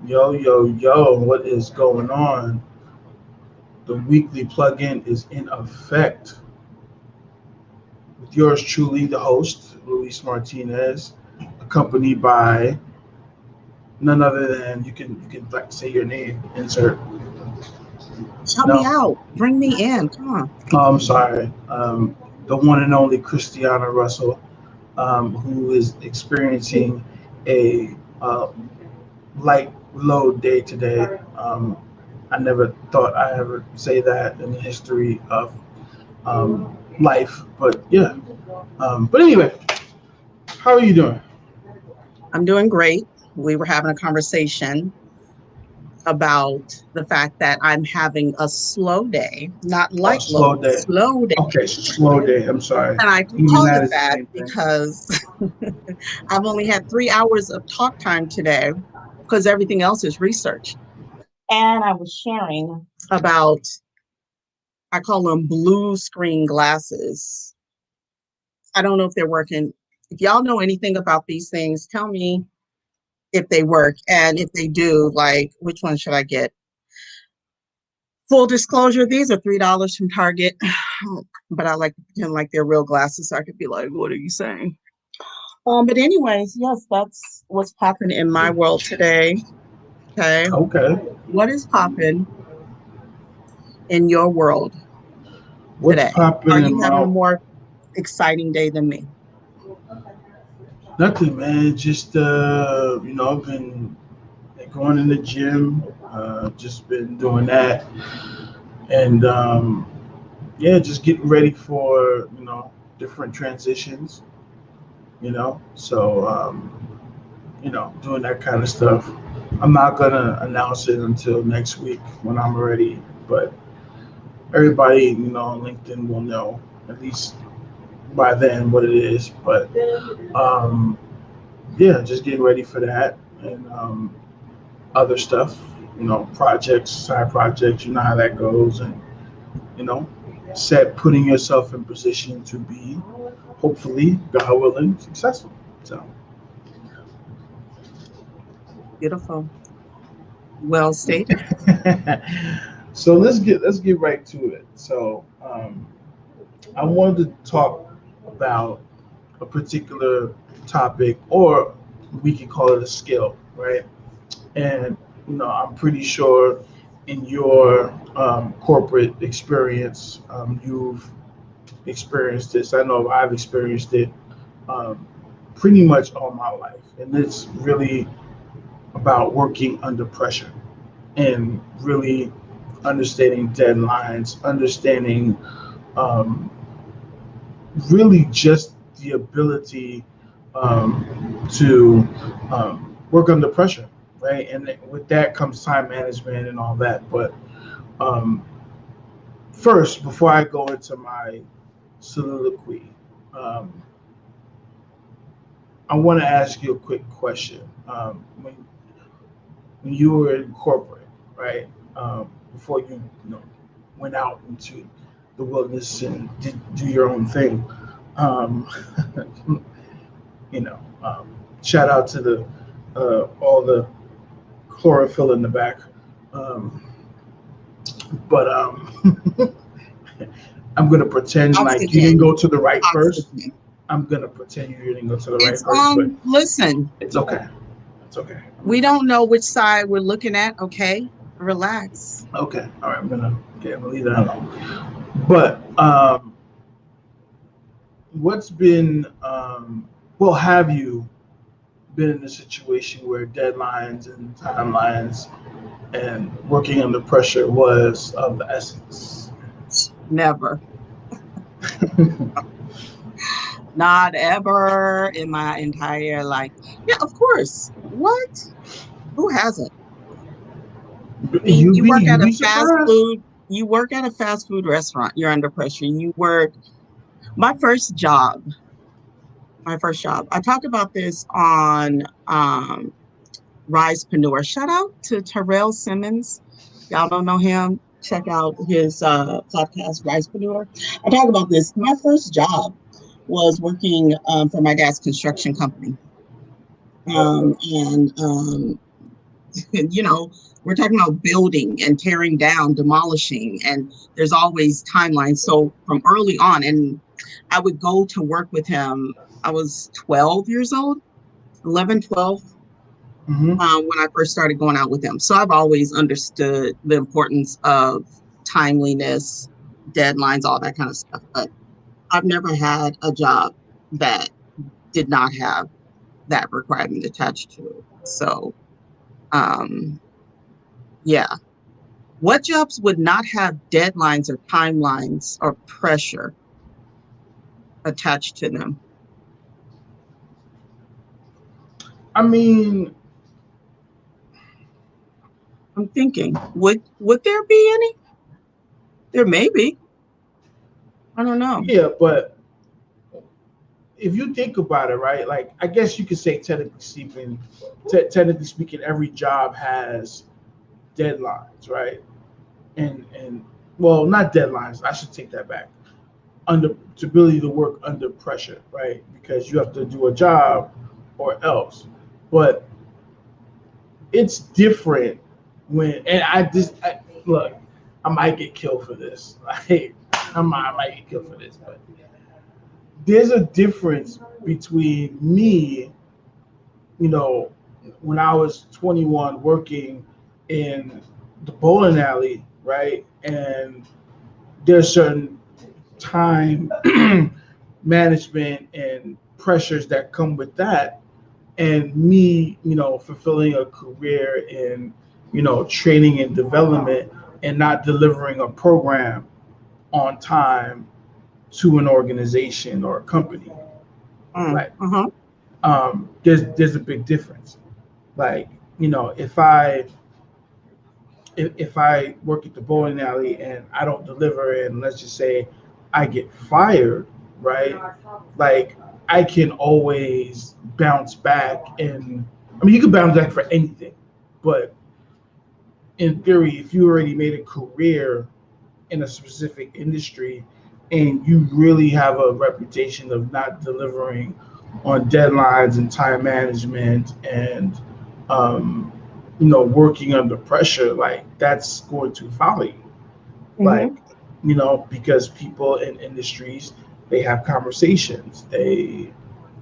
Yo, yo, yo, what is going on? The weekly plug-in is in effect with yours truly, the host, Luis Martinez, accompanied by none other than you can like say your name, insert. Help me No, out. Bring me in. Come on. I'm sorry. The one and only Christiana Russell, who is experiencing a light load day today. I never thought I ever say that in the history of life, but yeah. But anyway, how are you doing? I'm doing great. We were having a conversation about the fact that I'm having a slow day, not Oh, light slow load, day. slow day. Okay, slow day. I'm sorry. And I Even call that it is the that same thing. because I've only had 3 hours of talk time today because everything else is research. And I was sharing about, I call them blue screen glasses. I don't know if they're working. If y'all know anything about these things, tell me if they work. And if they do, like, which one should I get? Full disclosure, these are $3 from Target, but I like to pretend like they're real glasses so I could be like, what are you saying? But anyways, yes, that's what's popping in my world today. Okay. Okay. What is popping in your world What's today? Are popping in you having a my more exciting day than me? nothing, man? Just I've been going in the gym. Just been doing that, and yeah, just getting ready for different transitions. Doing that kind of stuff. I'm not gonna announce it until next week when I'm ready, but everybody, on LinkedIn will know at least by then what it is. But um, yeah, just getting ready for that and other stuff, projects, side projects. You know how that goes, and you know, putting yourself in position to be, hopefully, God willing, successful. So. Beautiful. Well stated. So let's get right to it. So I wanted to talk about a particular topic, or we can call it a skill, right? And I'm pretty sure in your corporate experience, you've experienced this. I know I've experienced it um, pretty much all my life, and it's really about working under pressure and really understanding deadlines, understanding um, really just the ability to work under pressure, right? And with that comes time management and all that. But um, first, before I go into my soliloquy, um, I want to ask you a quick question. When you were in corporate, right? Before you went out into the wilderness and did do your own thing. Um, you know, shout out to the all the chlorophyll in the back. Um, but I'm gonna pretend like you didn't Oxygen. go to the right first. Oxygen. I'm gonna pretend you didn't go to the right It's first, but listen, it's okay. It's okay. we don't know which side we're looking at, okay? Relax. Okay. All right. I'm gonna leave that alone. But what's been well, have you been in a situation where deadlines and timelines and working under pressure was of the essence? Never. Not ever in my entire life. Yeah, of course. What? Who hasn't? I mean, You'd be you'd be surprised. you work at a fast food restaurant, you're under pressure. You work my first job, my first job. I talked about this on Risepreneur. Shout out to Terrell Simmons. Y'all don't know him. Check out his podcast, Risepreneur. I talk about this. My first job was working for my dad's construction company. And you know, we're talking about building and tearing down, demolishing, and there's always timelines. So from early on, and I would go to work with him. I was 12 years old, 11, 12, Hmm. when I first started going out with him. So I've always understood the importance of timeliness, deadlines, all that kind of stuff. But I've never had a job that did not have that requirement attached to it. So, um, yeah. What jobs would not have deadlines or timelines or pressure attached to them? I mean, I'm thinking, would there be any? There may be. I don't know. yeah, but if you think about it, right? Like, I guess you could say technically speaking, every job has deadlines, right? And well, not deadlines. I should take that back. Under the ability to work under pressure, right? Because you have to do a job or else. But it's different when, and look, I might get killed for this. Like, I might get killed for this, but there's a difference between me, you know, when I was 21 working in the bowling alley, right? And there's certain time management and pressures that come with that. And me, fulfilling a career in, training and development and not delivering a program on time to an organization or a company. Mm, Like, uh-huh. there's a big difference. Like, if I work at the bowling alley and I don't deliver, and let's just say I get fired, right? Like, I can always bounce back, and I mean, you can bounce back for anything, but in theory, if you already made a career in a specific industry and you really have a reputation of not delivering on deadlines and time management and um, working under pressure, like, that's going to follow you. Like, Mm-hmm. because people in industries, they have conversations, they,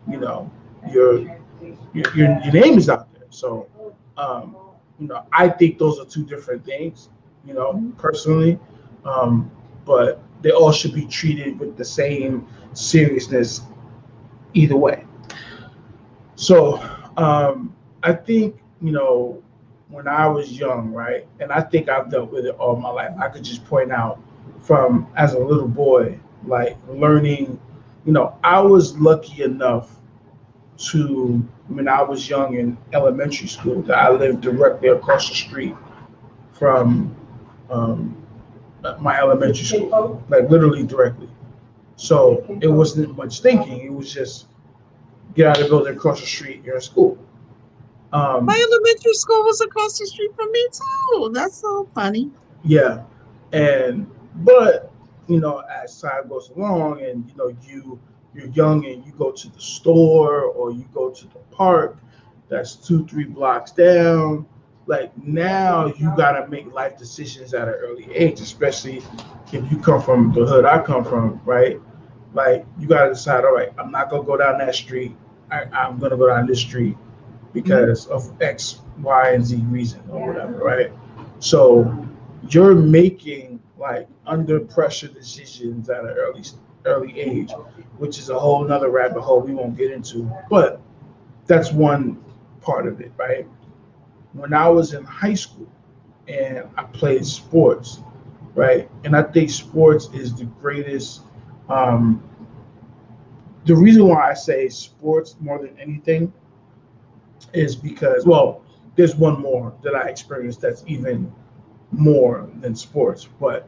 you know your your name is out there. So um, I think those are two different things, personally. um, but they all should be treated with the same seriousness either way. So I think, when I was young, right, and I think I've dealt with it all my life. I could just point out from as a little boy, like, learning. I was lucky enough to, when I was young in elementary school, that I lived directly across the street from um, my elementary school, like, literally directly. So it wasn't much thinking. It was just get out of the building, across the street, you're in school. My Um, elementary school was across the street from me too. That's so funny. yeah, and but as time goes along, and you're young and you go to the store or you go to the park that's 2-3 blocks down. Like, now you gotta make life decisions at an early age, especially if you come from the hood I come from, right? Like, you gotta decide, all right, I'm not gonna go down that street. I'm gonna go down this street Mm-hmm. because of X, Y, and Z reason or whatever, right? So you're making, like, under pressure decisions at an early age, which is a whole nother rabbit hole we won't get into. But that's one part of it, right? When I was in high school and I played sports, right? And I think sports is the greatest. Um, the reason why I say sports more than anything is because, well, there's one more that I experienced that's even more than sports, but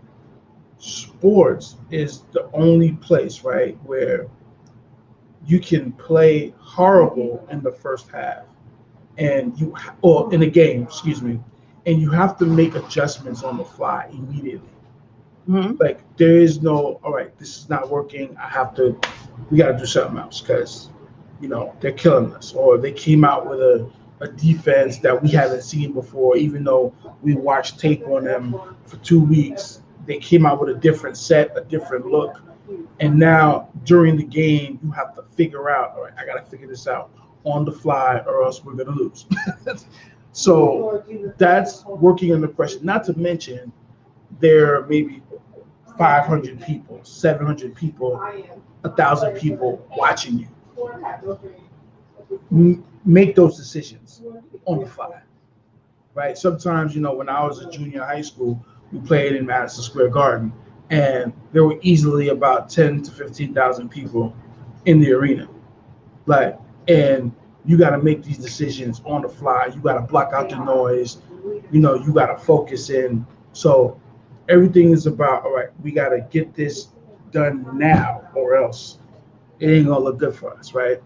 sports is the only place, right, where you can play horrible in the first half, and or in a game, excuse me, and you have to make adjustments on the fly immediately. Mm-hmm. Like, there is no, all right, this is not working. We got to do something else because, they're killing us. Or they came out with a defense that we haven't seen before, even though we watched tape on them for 2 weeks. They came out with a different set, a different look. And now during the game, you have to figure out, all right, I got to figure this out on the fly or else we're going to lose. So that's working under pressure. Not to mention, there are maybe 500 people, 700 people, 1,000 people watching you. Make those decisions on the fly, right? Sometimes, when I was a junior in high school, we played in Madison Square Garden, and there were easily about 10 to 15,000 people in the arena. Like, and you got to make these decisions on the fly. You got to block out the noise. You got to focus in. So everything is about, all right, we got to get this done now, or else it ain't gonna look good for us, right?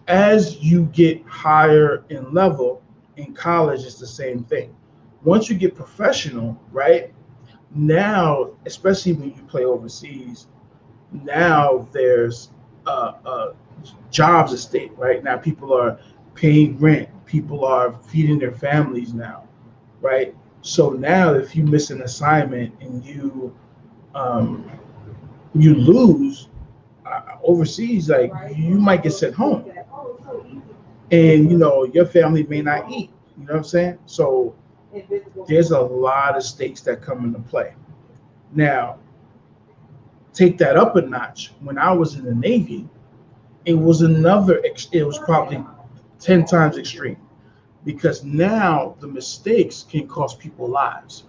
As you get higher in level in college, it's the same thing. Once you get professional, right? Now, especially when you play overseas, now there's jobs at stake, right? Now people are paying rent, people are feeding their families now, right? So now if you miss an assignment and um, you lose overseas, like you might get sent home, and your family may not eat. You know what I'm saying? So there's a lot of stakes that come into play. Now, take that up a notch. When I was in the Navy, it was it was probably 10 times extreme, because now the mistakes can cost people lives,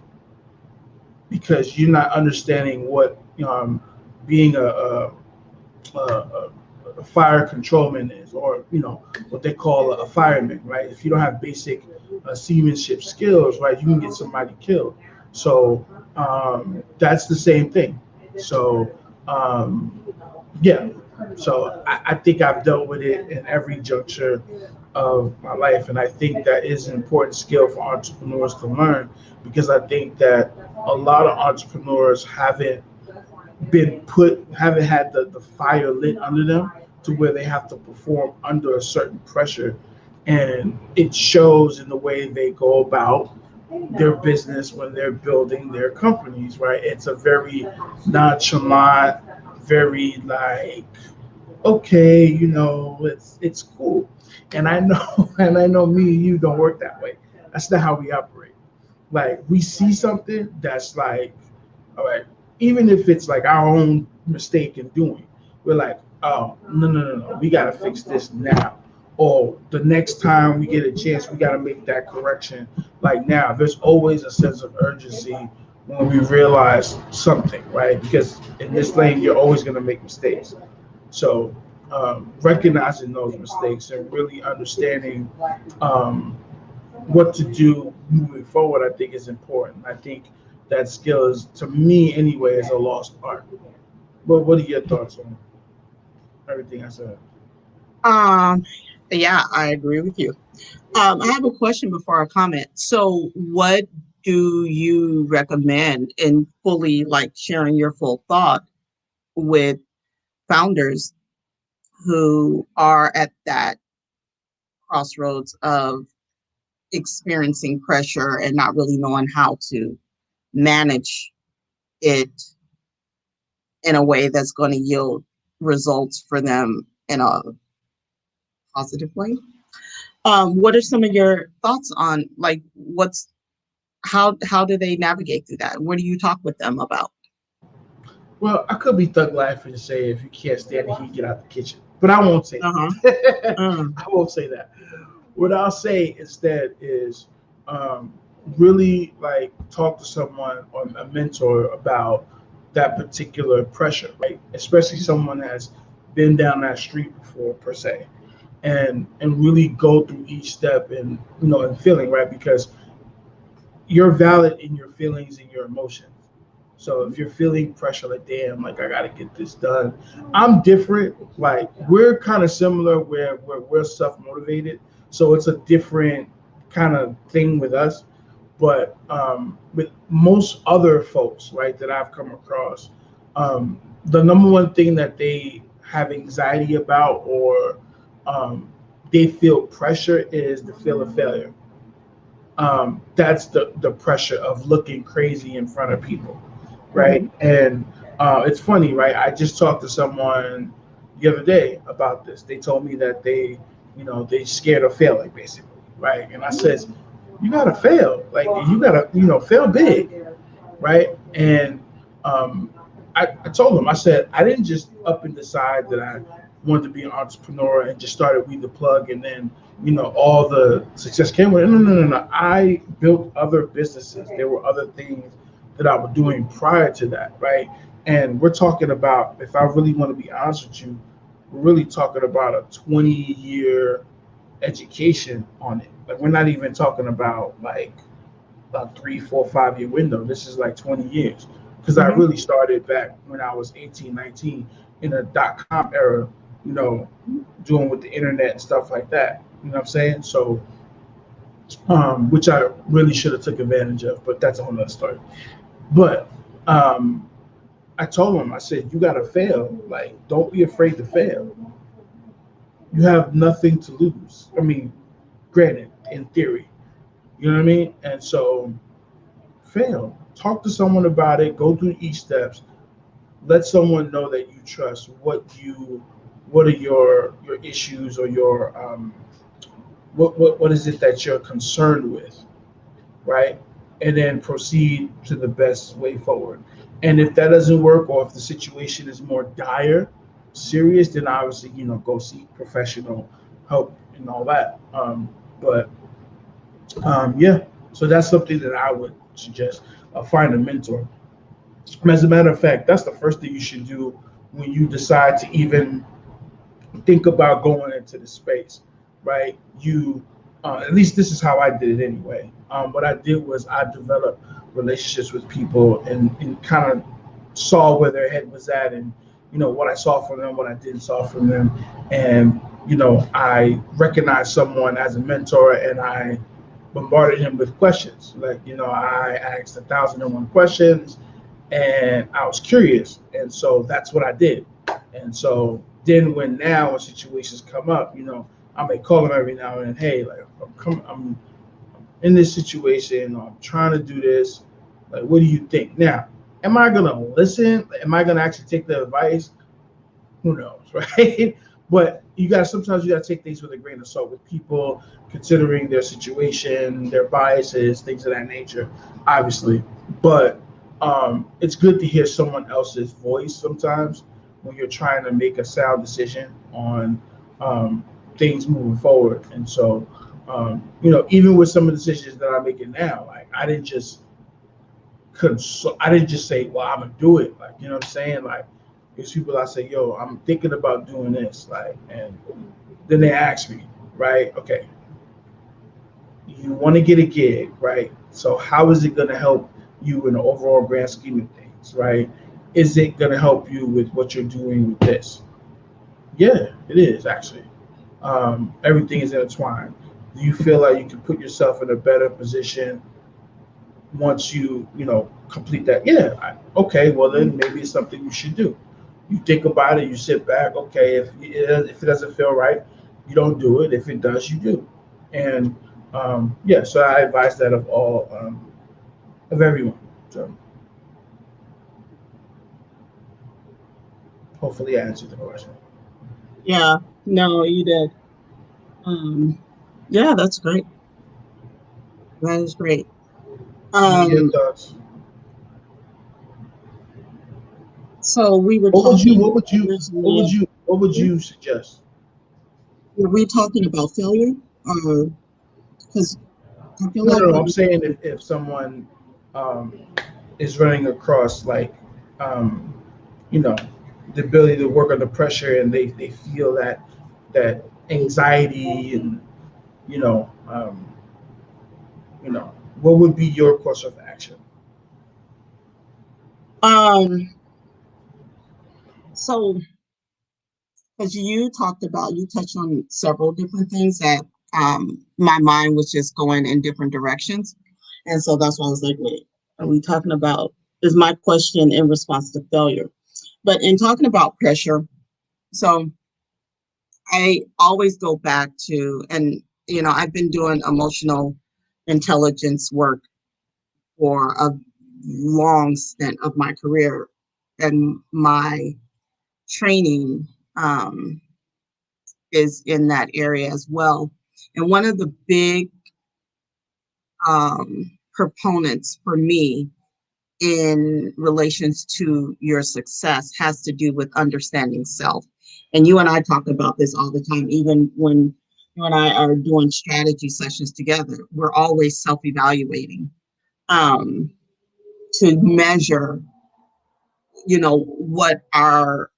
because you're not understanding what being a fire controlman is, or what they call a fireman, right? If you don't have basic seamanship skills, right, you can get somebody killed. So that's the same thing. So yeah, so I think I've dealt with it in every juncture of my life, and I think that is an important skill for entrepreneurs to learn, because I think that a lot of entrepreneurs haven't had the fire lit under them to where they have to perform under a certain pressure, and it shows in the way they go about their business when they're building their companies, right? It's a very nonchalant, very like, okay, it's cool. And I know and I know me and you don't work that way. That's not how we operate. Like, we see something that's like, all right, even if it's like our own mistake in doing, we're like, oh, no, no, no, no, we got to fix this now. Or the next time we get a chance, we got to make that correction. Like, now, there's always a sense of urgency when we realize something, right? Because in this lane, you're always going to make mistakes. So recognizing those mistakes and really understanding um, what to do moving forward, I think is important. I think that skill is, to me anyway, is a lost art. But what are your thoughts on everything I said? Um, yeah, I agree with you. I have a question before I comment. So, what do you recommend in fully like sharing your full thought with founders who are at that crossroads of experiencing pressure and not really knowing how to manage it in a way that's going to yield results for them in a positive way? What are some of your thoughts on like how do they navigate through that? What do you talk with them about? Well, I could be thug life and say, if you can't stand the heat, get out the kitchen. But I won't say Uh-huh. that. Mm. I won't say that. What I'll say instead is um, really like talk to someone or a mentor about that particular pressure, right? Especially someone that's been down that street before, per se, and really go through each step and feeling, right? Because you're valid in your feelings and your emotions. So if you're feeling pressure, like, damn, like I gotta get this done. I'm different. Like, we're kind of similar where we're self motivated. So it's a different kind of thing with us. But with most other folks, right, that I've come across, the number one thing that they have anxiety about, or um, they feel pressure is the feel of failure. That's the pressure of looking crazy in front of people, right? Mhm. And it's funny, right? I just talked to someone the other day about this. They told me that they scared of failing, basically, right? And I says, you gotta fail, like you gotta, fail big, right? And um, I told them, I said, I didn't just up and decide that I wanted to be an entrepreneur and just started We the Plug and then, all the success came with it. No, no, no, no. I built other businesses. There were other things that I was doing prior to that, right? And we're talking about, if I really want to be honest with you, we're really talking about a 20-year education on it. Like, we're not even talking about like a 3, 4, 5 year window. This is like 20 years. Because I Mhm. really started back when I was 18, 19 in a .com era, you know, doing with the internet and stuff like that. You know what I'm saying? So, which I really should have took advantage of, but that's a whole nother story. But um, I told him, I said, you got to fail. Like, don't be afraid to fail. You have nothing to lose. I mean, granted, in theory, you know what I mean? And so fail. Talk to someone about it. Go through each steps. Let someone know that you trust what are your issues or your what is it that you're concerned with, right? And then proceed to the best way forward. And if that doesn't work, or if the situation is more dire, serious, then obviously go seek professional help and all that. But yeah, so that's something that I would suggest. Find a mentor. As a matter of fact, that's the first thing you should do when you decide to even think about going into the space, right? At least this is how I did it anyway. What I did was I developed relationships with people and kind of saw where their head was at and, what I saw from them, what I didn't saw from them. And, I recognized someone as a mentor and I bombarded him with questions. Like, I asked 1,001 questions and I was curious. And so that's what I did. And so then when situations come up, I may call them every now and then, hey, like I'm in this situation, or I'm trying to do this. Like, what do you think? Now, am I gonna listen? Am I gonna actually take the advice? Who knows, right? But sometimes you gotta take things with a grain of salt with people, considering their situation, their biases, things of that nature, obviously. But it's good to hear someone else's voice sometimes when you're trying to make a sound decision on um, things moving forward. And so, even with some of the decisions that I'm making now, like I didn't just say, well, I'm gonna do it. Like, you know what I'm saying? Like, there's people I say, yo, I'm thinking about doing this. Like, and then they ask me, right? Okay, you want to get a gig, right? So how is it gonna help you in the overall grand scheme of things, right? Is it gonna help you with what you're doing with this? Yeah, it is actually. Everything is intertwined. Do you feel like you can put yourself in a better position once you complete that? Yeah. Okay, well then maybe it's something you should do. You think about it, you sit back. Okay, if it doesn't feel right, you don't do it. If it does, you do. And yeah, so I advise that of everyone. So hopefully I answered the question. Yeah, no, you did. Um, yeah, that's great. That is great. What are your Um, thoughts? so we were What would you talking what would you what would originally. you what would you suggest? Were we talking about failure? Because I feel No, like no, no. what I'm saying if someone um, is running across like um, you know the ability to work under pressure and they feel that anxiety and you know um, you know what would be your course of action? um, so because you touched on several different things that my mind was just going in different directions. And so that's why I was like, wait, are we talking about, is my question in response to failure? But in talking about pressure, so I always go back to, and I've been doing emotional intelligence work for a long stint of my career, and my training is in that area as well. And one of the big proponents for me in relations to your success has to do with understanding self. And you and I talk about this all the time, even when you and I are doing strategy sessions together. We're always self-evaluating um, to measure, what our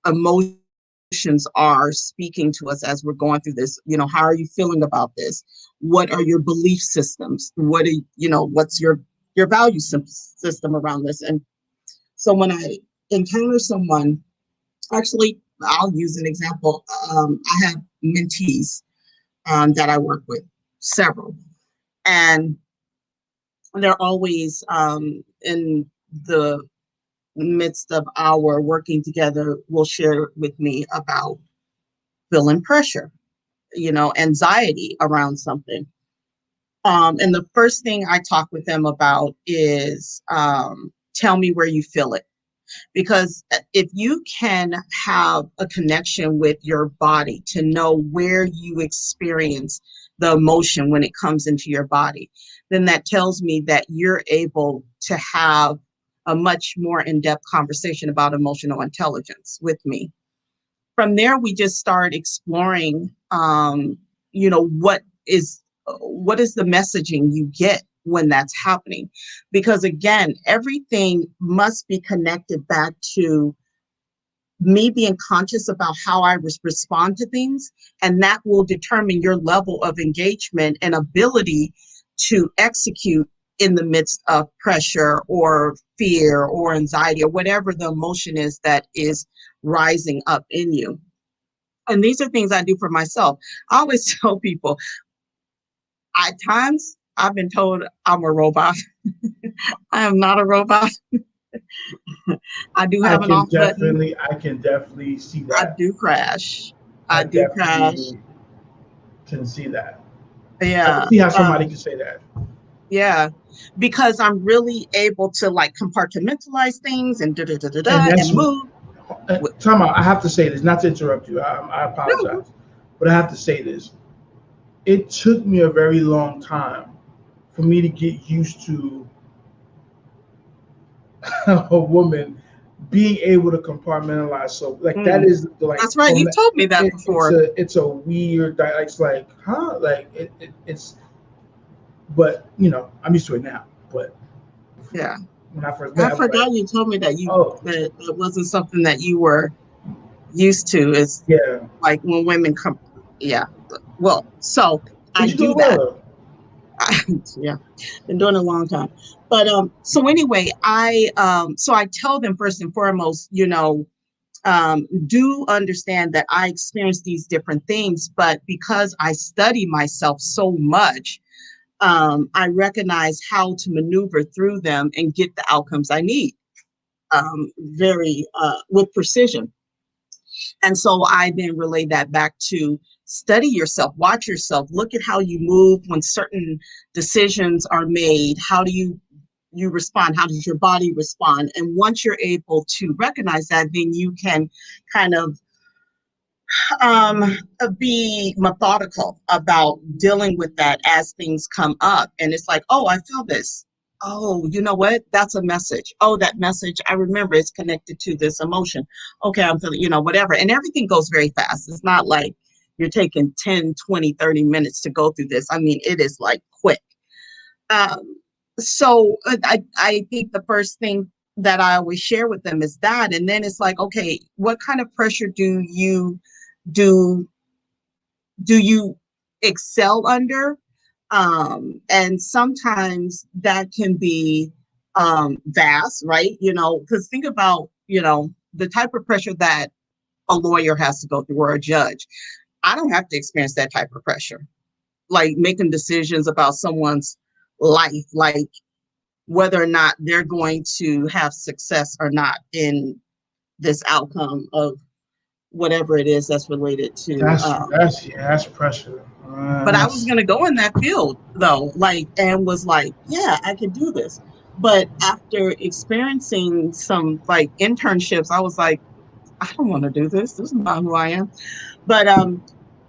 emotions are speaking to us as we're going through this. How are you feeling about this? What are your belief systems? What's your value system around this? And so when I encounter someone, actually, I'll use an example. I have mentees that I work with, several, and they're always in the midst of our working together will share with me about feeling pressure, anxiety around something. And the first thing I talk with them about is tell me where you feel it. Because if you can have a connection with your body to know where you experience the emotion when it comes into your body, then that tells me that you're able to have a much more in-depth conversation about emotional intelligence with me. From there, we just start exploring, what is the messaging you get when that's happening. Because again, everything must be connected back to me being conscious about how I respond to things, and that will determine your level of engagement and ability to execute in the midst of pressure or fear or anxiety or whatever the emotion is that is rising up in you. And these are things I do for myself. I always tell people, at times I've been told I'm a robot. I am not a robot. I do have an off button. I can definitely see I that. do crash. I I do crash. definitely can see that. I can Yeah. see how somebody can say that. Yeah. Because I'm really able to like compartmentalize things and da da da da And da that's and move. time out. I have to say this, not to interrupt you. I No. apologize, but I have to say this. It took me a very long time for me to get used to a woman being able to compartmentalize. So like that Mm. is like That's right. from You've told me that before. it's a weird it's like huh like it's but I'm used to it now. But Yeah. when I first met, I I was like, forgot you told me that oh that wasn't something that you were used to. Is yeah, like when women come. Yeah. Well, so I but you do do it well that. though. Yeah, been doing it a long time. But so anyway, I tell them first and foremost, do understand that I experience these different things, but because I study myself so much, I recognize how to maneuver through them and get the outcomes I need very with precision. And so I then relay that back to study yourself, watch yourself, look at how you move when certain decisions are made. How do you respond? How does your body respond? And once you're able to recognize that, then you can kind of be methodical about dealing with that as things come up. And it's like, oh, I feel this. Oh, you know what? That's a message. Oh, that message, I remember it's connected to this emotion. Okay, I'm feeling, whatever. And everything goes very fast. It's not like you're taking 10, 20, 30 minutes to go through this. I mean, it is like quick. Um, so I think the first thing that I always share with them is that. And then it's like, okay, what kind of pressure do do you excel under? And sometimes that can be vast, right? Because think about, the type of pressure that a lawyer has to go through or a judge. I don't have to experience that type of pressure, like making decisions about someone's life, like whether or not they're going to have success or not in this outcome of whatever it is that's related to. That's pressure. But I was going to go in that field though, like, and was like, yeah, I could do this. But after experiencing some like internships, I was like, I don't want to do this. This is not who I am. But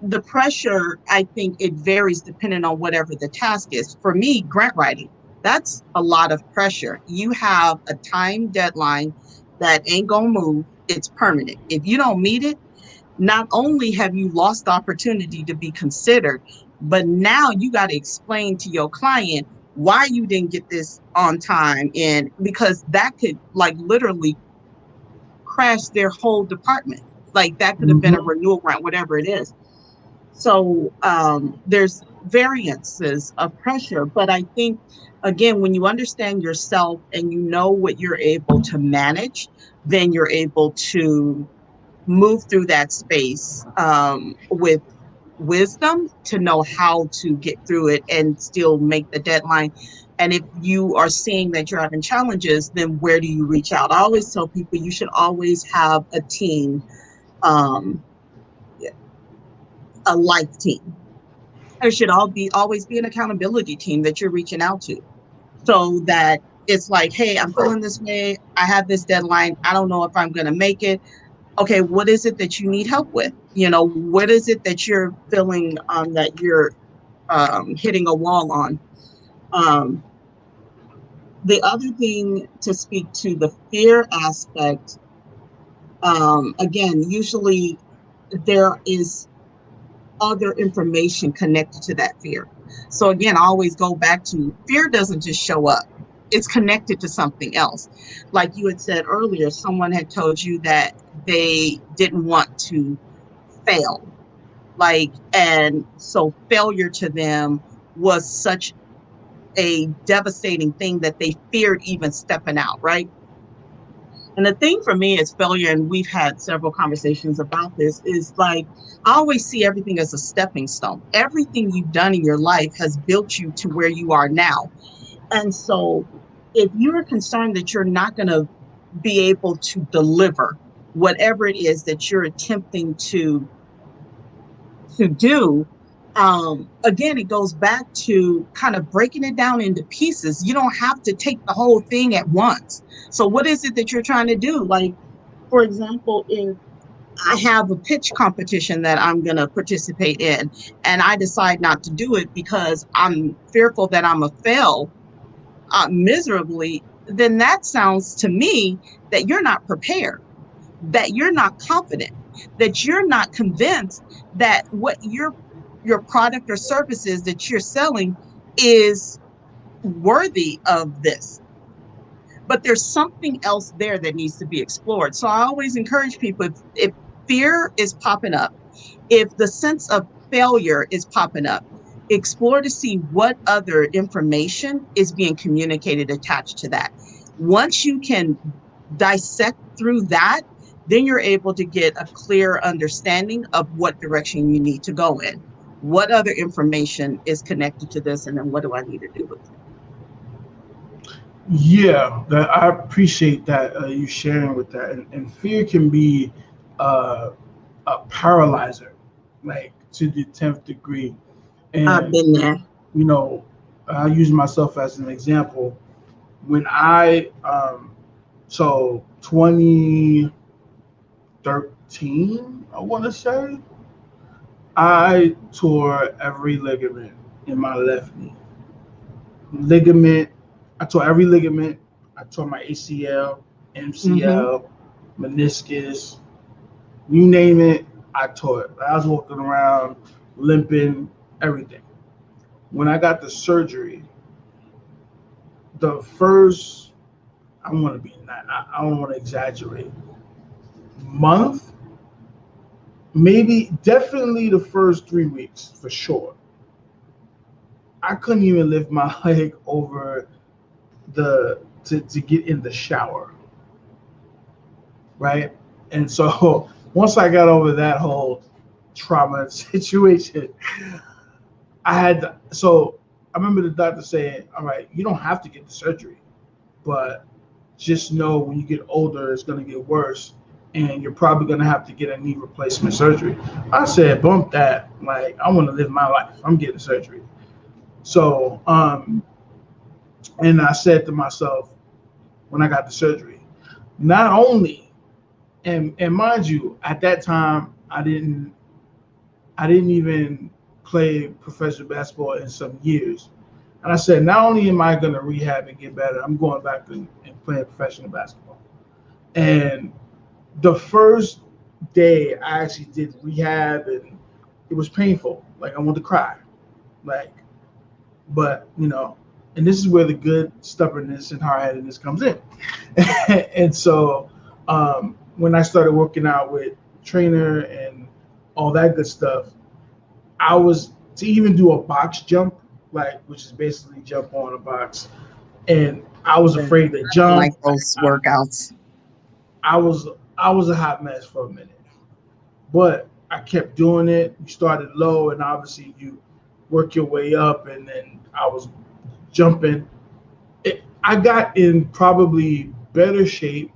the pressure, I think it varies depending on whatever the task is. For me, grant writing, that's a lot of pressure. You have a time deadline that ain't gonna move. It's permanent. If you don't meet it, not only have you lost the opportunity to be considered, but now you got to explain to your client why you didn't get this on time, and because that could like literally crash their whole department. Like that could have been a renewal grant, whatever it is. So there's variances of pressure, but I think again, when you understand yourself and you know what you're able to manage, then you're able to move through that space with wisdom to know how to get through it and still make the deadline. And if you are seeing that you're having challenges, then where do you reach out? I always tell people you should always have a team, um, a life team. There should always be an accountability team that you're reaching out to, so that it's like, hey, I'm feeling this way. I have this deadline. I don't know if I'm going to make it. Okay, what is it that you need help with? You know, what is it that you're feeling that you're hitting a wall on? The other thing to speak to the fear aspect, again, usually there is other information connected to that fear. So again, I always go back to fear doesn't just show up. It's connected to something else. Like you had said earlier, someone had told you that they didn't want to fail. Like, and so failure to them was such a devastating thing that they feared even stepping out, right? And the thing for me is failure, and we've had several conversations about this, is like I always see everything as a stepping stone. Everything you've done in your life has built you to where you are now. And so if you're concerned that you're not going to be able to deliver whatever it is that you're attempting to do, again, it goes back to kind of breaking it down into pieces. You don't have to take the whole thing at once. So what is it that you're trying to do? Like, for example, if I have a pitch competition that I'm going to participate in, and I decide not to do it because I'm fearful that I'm a fail miserably, then that sounds to me that you're not prepared, that you're not confident, that you're not convinced that what your product or services that you're selling is worthy of this. But there's something else there that needs to be explored. So I always encourage people, if fear is popping up, if the sense of failure is popping up, explore to see what other information is being communicated attached to that. Once you can dissect through that, then you're able to get a clear understanding of what direction you need to go in. What other information is connected to this, and then what do I need to do with it? Yeah, I appreciate that you sharing with that, and fear can be uh, a paralyzer, like to the 10th degree. I've And been there. you know, I use myself as an example. When I so 2013, I want to say, I tore every ligament in my left knee. Ligament, I tore every ligament. I tore my ACL, Mm-hmm. MCL, meniscus, you name it, I tore it. I was walking around limping, everything. When I got the surgery, the first, I want to be not, I don't want to exaggerate, month, maybe, definitely the first 3 weeks for sure. I couldn't even lift my leg over to get in the shower, right? And so once I got over that whole trauma situation, so I remember the doctor saying, all right, you don't have to get the surgery, but just know when you get older, it's going to get worse. and you're probably gonna have to get a knee replacement surgery. I said, bump that. Like, I want to live my life. I'm getting surgery. So, and I said to myself when I got the surgery, not only, and mind you, at that time I didn't even play professional basketball in some years. And I said, not only am I gonna rehab and get better, I'm going back and playing professional basketball. And the first day I actually did rehab, and it was painful. Like, I wanted to cry. Like, but and this is where the good stubbornness and hard-headedness comes in. And so when I started working out with trainer and all that good stuff, I was to even do a box jump, like, which is basically jump on a box, and I was afraid to jump. Like those workouts. I was a hot mess for a minute, but I kept doing it. You started low, and obviously you work your way up, and then I was jumping. I got in probably better shape,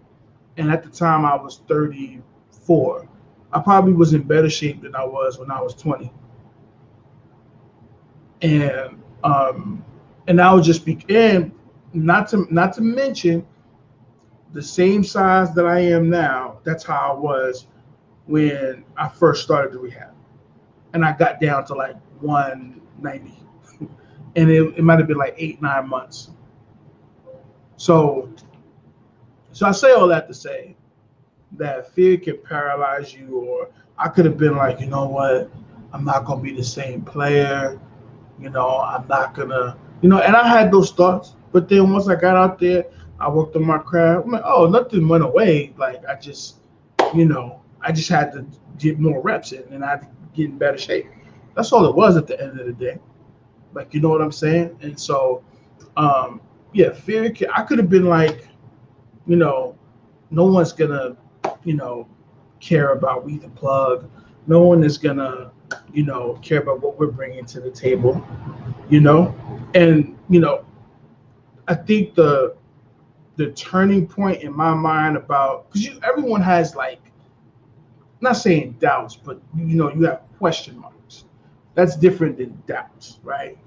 and at the time I was 34. I probably was in better shape than I was when I was 20. And I would just be, and not to mention the same size that I am now. That's how I was when I first started the rehab, and I got down to like 190, and it might have been like 8-9 months. So I say all that to say that fear can paralyze you, or I could have been like, you know what, I'm not gonna be the same player. I'm not gonna, and I had those thoughts. But then once I got out there, I worked on my craft. I'm like, oh, nothing went away. Like, I just had to get more reps in, and I had to get in better shape. That's all it was at the end of the day. Like, you know what I'm saying? And so, fear. I could have been like, no one's gonna, care about We the Plug. No one is gonna, care about what we're bringing to the table, and I think the turning point in my mind about, because everyone has, like, not saying doubts, but you have question marks. That's different than doubts, right?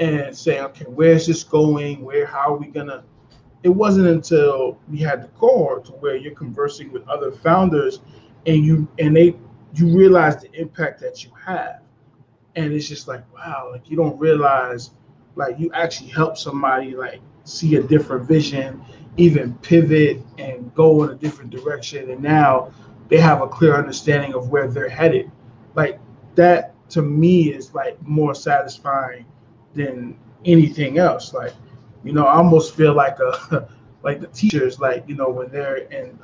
And saying, okay, where's this going? How are we gonna? It wasn't until we had the cohort to where you're conversing with other founders, and you realize the impact that you have, and it's just like, wow, like, you don't realize, like, you actually help somebody, like, see a different vision, even pivot and go in a different direction, and now they have a clear understanding of where they're headed. Like, that to me is, like, more satisfying than anything else. Like, I almost feel like like the teachers, like, when they're in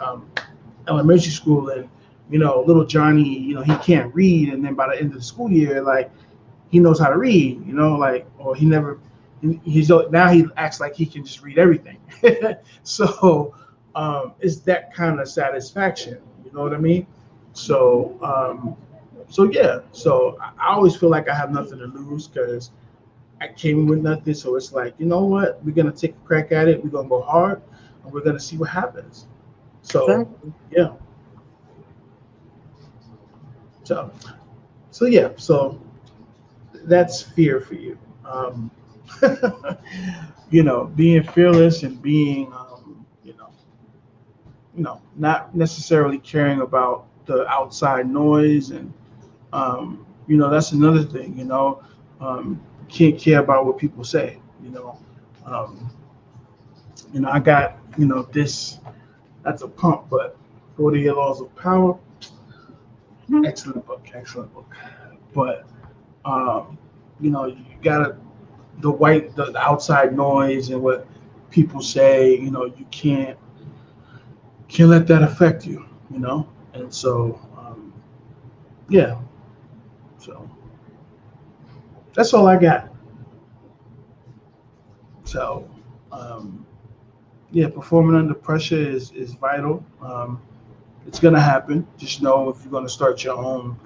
elementary school, and little Johnny, he can't read, and then by the end of the school year, like, he knows how to read, like, or he never, now he acts like he can just read everything. So it's that kind of satisfaction, you know what I mean? So so I always feel like I have nothing to lose, because I came with nothing. So it's like, you know what, we're gonna take a crack at it, we're gonna go hard, and we're gonna see what happens. So Exactly. yeah. So that's fear for you. Being fearless and being, not necessarily caring about the outside noise, and that's another thing. Can't care about what people say. Um, I got this. That's a pump, but 48 Laws of Power. Mhm. Excellent book. Excellent book. But you gotta the outside noise and what people say. You can't let that affect you. And so yeah. So that's all I got. So performing under pressure is vital. It's gonna happen. Just know, if you're gonna start your own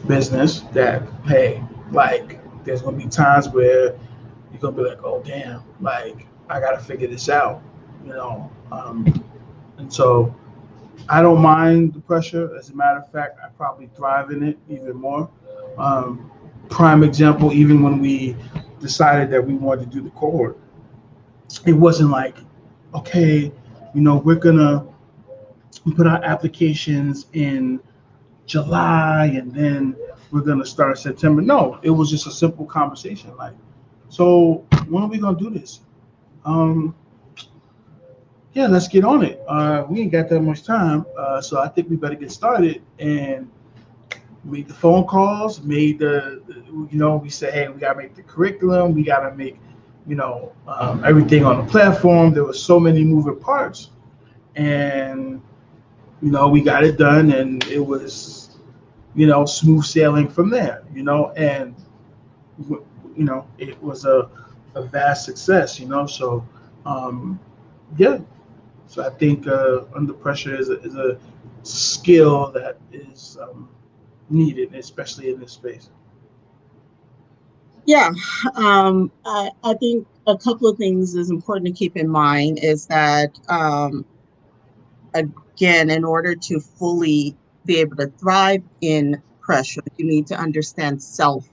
business, that, hey, like, there's gonna be times where you're gonna be like, oh damn, like, I gotta figure this out, and so I don't mind the pressure. As a matter of fact, I probably thrive in it even more. Um, Prime example, even when we decided that we wanted to do the cohort, it wasn't like, okay, we're gonna put our applications in July and then we're gonna start September. No, it was just a simple conversation. Like, so when are we gonna do this? Um, yeah, let's get on it. We ain't got that much time, so I think we better get started. And made the phone calls, made we said, hey, we gotta make the curriculum, we gotta make, everything on the platform. There were so many moving parts, and we got it done, and it was, smooth sailing from there. And it was a vast success. So um, yeah. So I think under pressure is a skill that is needed, especially in this space. Yeah, I think a couple of things is important to keep in mind is that, again, in order to fully be able to thrive in pressure, you need to understand self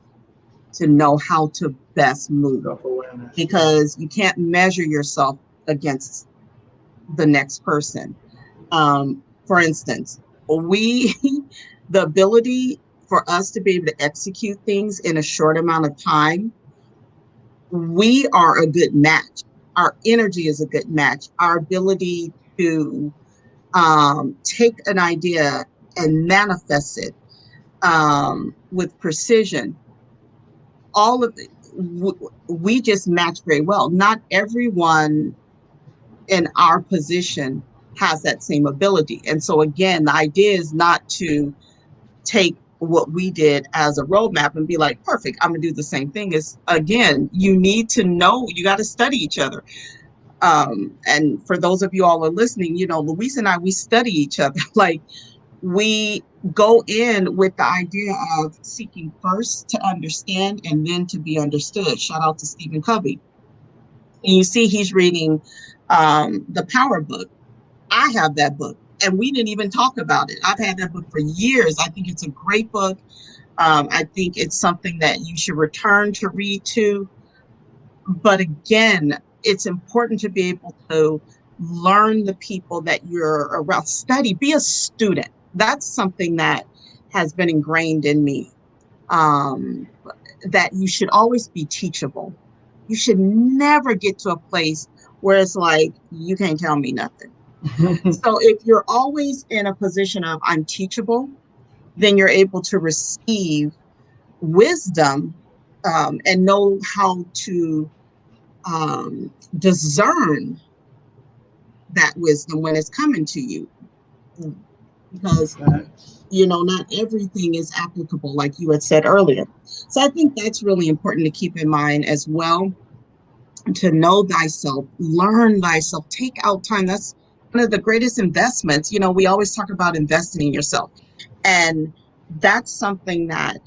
to know how to best move, Self awareness. because you can't measure yourself against the next person. For instance, we, the ability for us to be able to execute things in a short amount of time, we are a good match. Our energy is a good match. Our ability to take an idea and manifest it with precision, all of it, we just match very well. Not everyone in our position has that same ability. And so, again, the idea is not to take what we did as a roadmap and be like, perfect, I'm gonna do the same thing. Is, again, you need to know, you got to study each other. And for those of you all are listening, Luis and I, we study each other. Like, we go in with the idea of seeking first to understand and then to be understood. Shout out to Stephen Covey. And you see he's reading the Power book. I have that book, and we didn't even talk about it. I've had that book for years. I think it's a great book. I think it's something that you should return to read to. But again, it's important to be able to learn the people that you're around. Study, be a student. That's something that has been ingrained in me. Um, that you should always be teachable. You should never get to a place where it's like, you can't tell me nothing. So if you're always in a position of I'm teachable, then you're able to receive wisdom, and know how to discern that wisdom when it's coming to you. Because, not everything is applicable, like you had said earlier. So I think that's really important to keep in mind as well, to know thyself, learn thyself, take out time. That's one of the greatest investments. We always talk about investing in yourself. And that's something that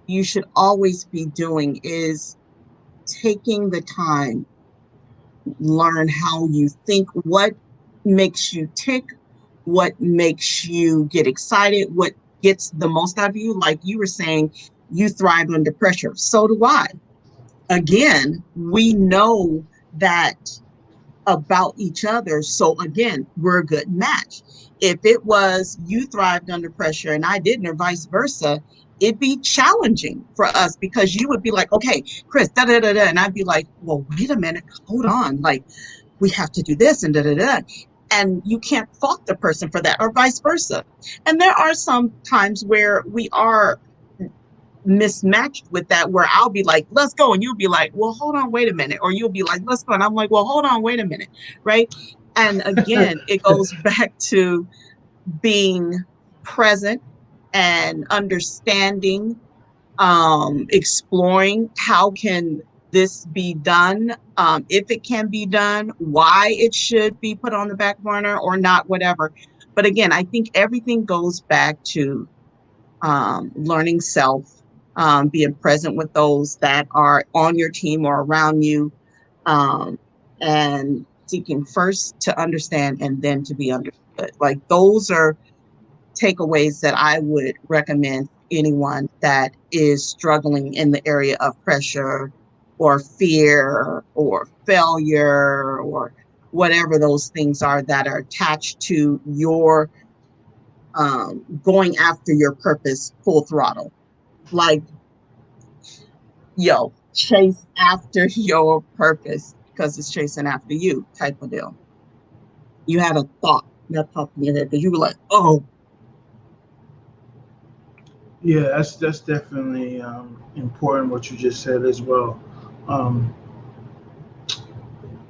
you should always be doing, is taking the time, learn how you think, what makes you tick, what makes you get excited, what gets the most out of you. Like you were saying, you thrive under pressure. So do I. Again, we know that about each other. So again, we're a good match. If it was you thrived under pressure and I didn't, or vice versa, it'd be challenging for us, because you would be like, okay, Chris, da da da da. And I'd be like, well, wait a minute, hold on. Like, we have to do this and da da da. And you can't fault the person for that, or vice versa. And there are some times where we are mismatched with that, where I'll be like, let's go. And you'll be like, well, hold on, wait a minute. Or you'll be like, let's go. And I'm like, well, hold on, wait a minute. Right. And again, it goes back to being present and understanding, exploring how can this be done, if it can be done, why it should be put on the back burner or not, whatever. But again, I think everything goes back to learning self, being present with those that are on your team or around you, um, and seeking first to understand and then to be understood. good. Like those are takeaways that I would recommend anyone that is struggling in the area of pressure or fear or failure or whatever those things are that are attached to your going after your purpose full throttle. Like, yo, chase after your purpose because it's chasing after you type of deal. You had a thought that popped in your head because you were like, oh, Yeah, that's definitely important what you just said as well. Um,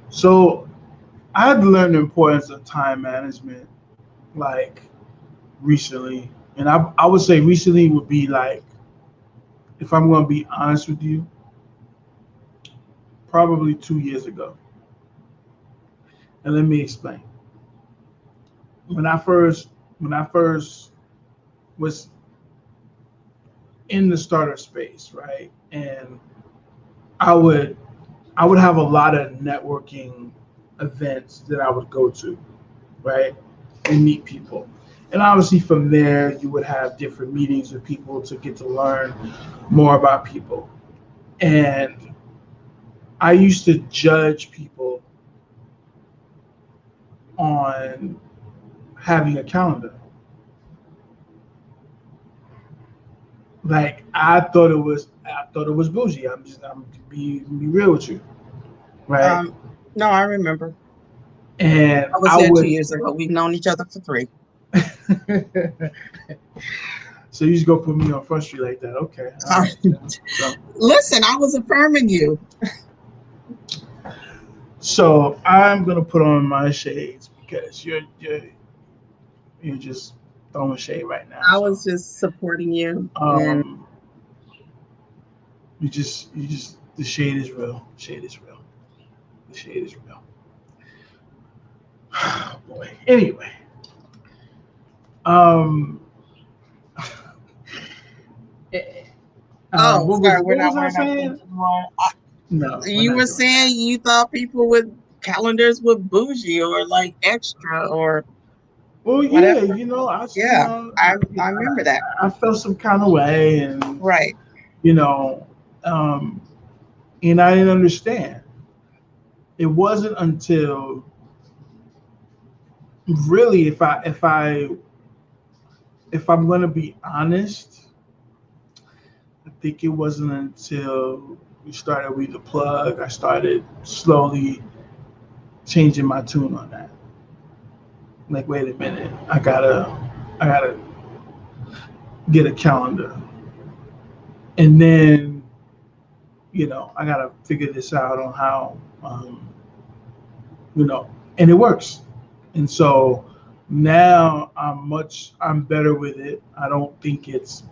so I had to learn the importance of time management like recently, and I would say recently would be like, if I'm going to be honest with you, probably 2 years ago. And let me explain. When I first was in the startup space, right, and I would I would have a lot of networking events that I would go to, right, and meet people. And obviously from there you would have different meetings with people to get to learn more about people. And I used to judge people on having a calendar. Like I thought it was bougie. I'm be real with you, right? um, no, I remember. And I was I there two would years ago. We've known each other for three. so you just go put me on Front Street like that. Okay. All right. So Listen, I was affirming you. so I'm gonna put on my shades because you're just throwing shade right now. I So was just supporting you. And um you just the shade is real. Shade is real. The shade is real. Oh boy. Anyway. Um oh, what was sorry, what was I we're not friends saying? anymore. No, we're You not were doing that. saying you thought people with calendars were bougie or like extra or Well, yeah, whatever. you Yeah, know, I remember that. I felt some kind of way, and Right. you know, um, and I didn't understand. It wasn't until really, if I'm going to be honest, I think it wasn't until we started We the Plug, I started slowly changing my tune on that. Like, wait a minute, I gotta get a calendar, and then I gotta figure this out on how, you know, and it works. And so now I'm better with it. I don't think it's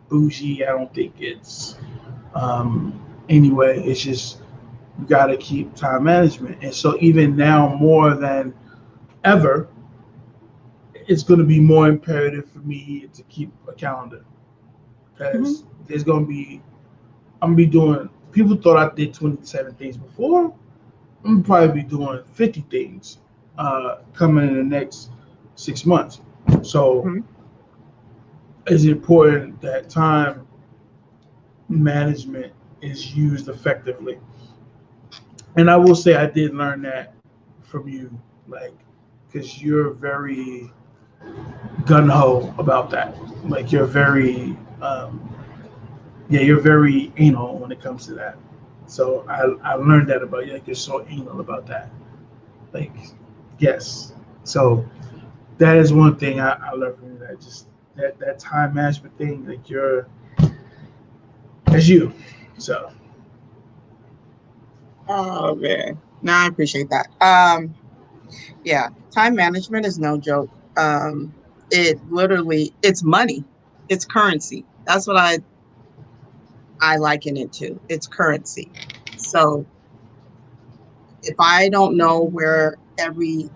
bougie. I don't think it's anyway. It's just you got to keep time management. And so even now more than ever, it's going to be more imperative for me to keep a calendar Hmm. because there's going to be I'm gonna be doing. People thought I did 27 things before. I'm gonna probably be doing 50 things coming in the next 6 months. So Hmm. it's important that time management is used effectively. And I will say I did learn that from you, like, because you're very gun ho about that. Like you're very anal when it comes to that. So I learned that about you. Like you're so anal about that. Like, yes. So that is one thing I learned from you. That just that time management thing. Like that's you. So Oh man. No, I appreciate that. Yeah, time management is no joke. It literally it's money. It's currency. That's what I liken it to. It's currency. So if I don't know where every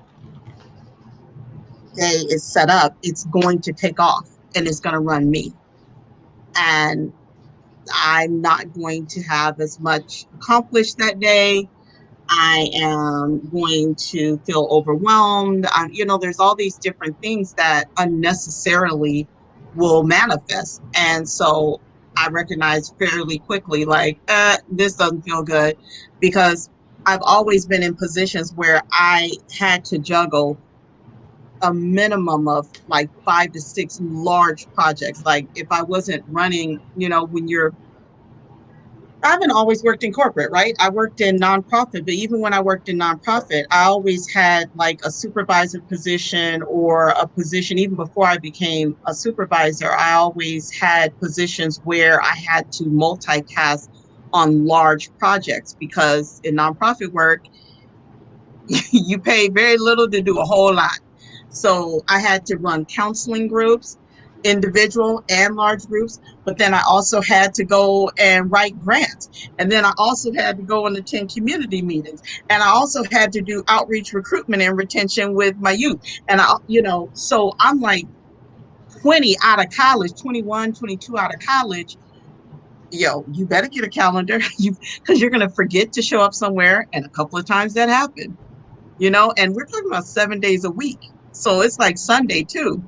day is set up, it's going to take off and it's going to run me. And I'm not going to have as much accomplished that day. I am going to feel overwhelmed. There's all these different things that unnecessarily will manifest. And so I recognize fairly quickly, like, this doesn't feel good, because I've always been in positions where I had to juggle a minimum of like 5 to 6 large projects. Like if I wasn't running, I haven't always worked in corporate, right? I worked in nonprofit, but even when I worked in nonprofit, I always had like a supervisor position or a position, even before I became a supervisor, I always had positions where I had to multitask on large projects, because in nonprofit work, you pay very little to do a whole lot. So I had to run counseling groups, individual and large groups, but then I also had to go and write grants. And then I also had to go and attend community meetings. And I also had to do outreach, recruitment, and retention with my youth. And so I'm like 20 out of college, 21, 22 out of college. Yo, you better get a calendar, because you're going to forget to show up somewhere. And a couple of times that happened. And we're talking about 7 days a week. So it's like Sunday too.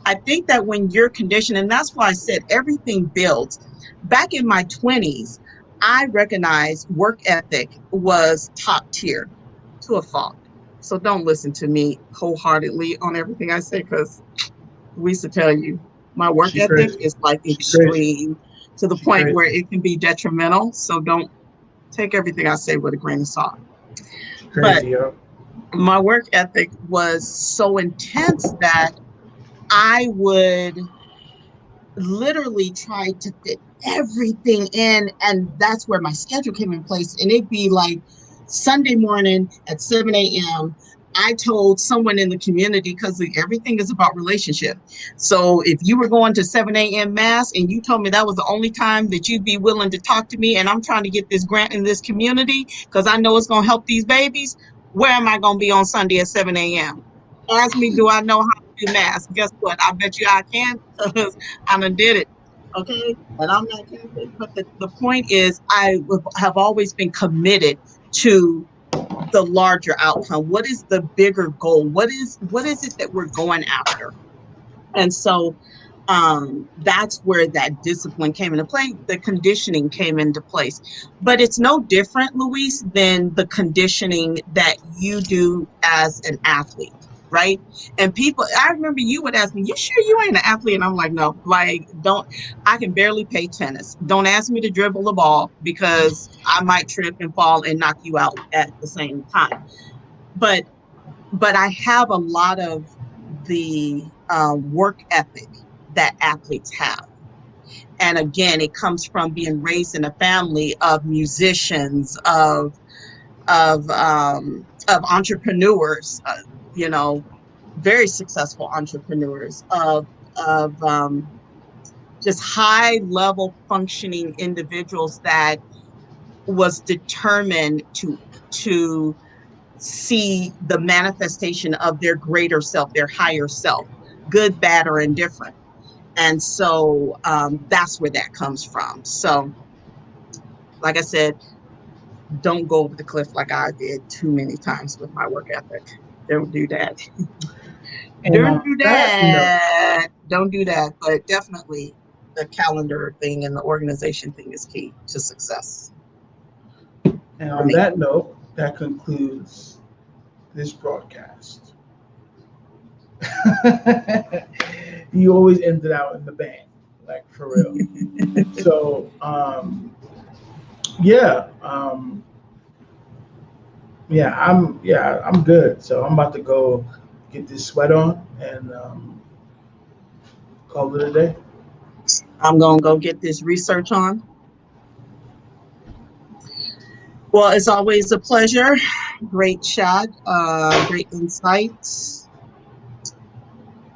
I think that when you're conditioned, and that's why I said everything builds. Back in my 20s, I recognized work ethic was top tier to a fault. So don't listen to me wholeheartedly on everything I say, because we used to tell you my work She ethic crazy. is like She crazy. extreme to the She point where crazy. it can be detrimental. So don't take everything I say with a grain of salt. She But crazy, yo. my work ethic was so intense that I would literally try to fit everything in. And that's where my schedule came in place. And it'd be like Sunday morning at 7 a.m. I told someone in the community, because everything is about relationship. So if you were going to 7 a.m. mass and you told me that was the only time that you'd be willing to talk to me, and I'm trying to get this grant in this community because I know it's going to help these babies, where am I going to be on Sunday at 7 a.m.? Ask me, do I know how to do math? Guess what? I bet you I can, because I done did it. Okay. And I'm not Catholic. But the point is, I have always been committed to the larger outcome. What is the bigger goal? What is it that we're going after? And so that's where that discipline came into play. The conditioning came into place. But it's no different, Luis, than the conditioning that you do as an athlete, right? And people, I remember you would ask me, you sure you ain't an athlete? And I'm like, no, like, don't, I can barely play tennis. Don't ask me to dribble the ball, because I might trip and fall and knock you out at the same time. But I have a lot of the work ethic that athletes have. And again, it comes from being raised in a family of musicians, of entrepreneurs, you know, very successful entrepreneurs, of just high level functioning individuals that was determined to see the manifestation of their greater self, their higher self, good, bad, or indifferent. And so that's where that comes from. So, like I said, don't go over the cliff like I did too many times with my work ethic. Don't do that. And Don't on do that note, that. Don't do that. But definitely the calendar thing and the organization thing is key to success and for on me. that note, that concludes this broadcast. You always end it out in the bang, like for real. So, yeah, I'm good. So I'm about to go get this sweat on and call it a day. I'm going to go get this research on. Well, it's always a pleasure. Great chat, great insights,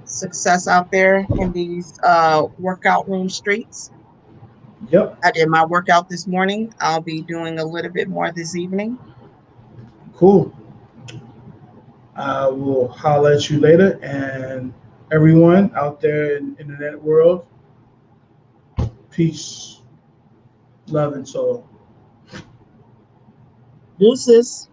success out there in these workout room streets. Yep, I did my workout this morning. I'll be doing a little bit more this evening. cool. I will holler at you later, and everyone out there in the internet world, peace, love, and soul. Deuces.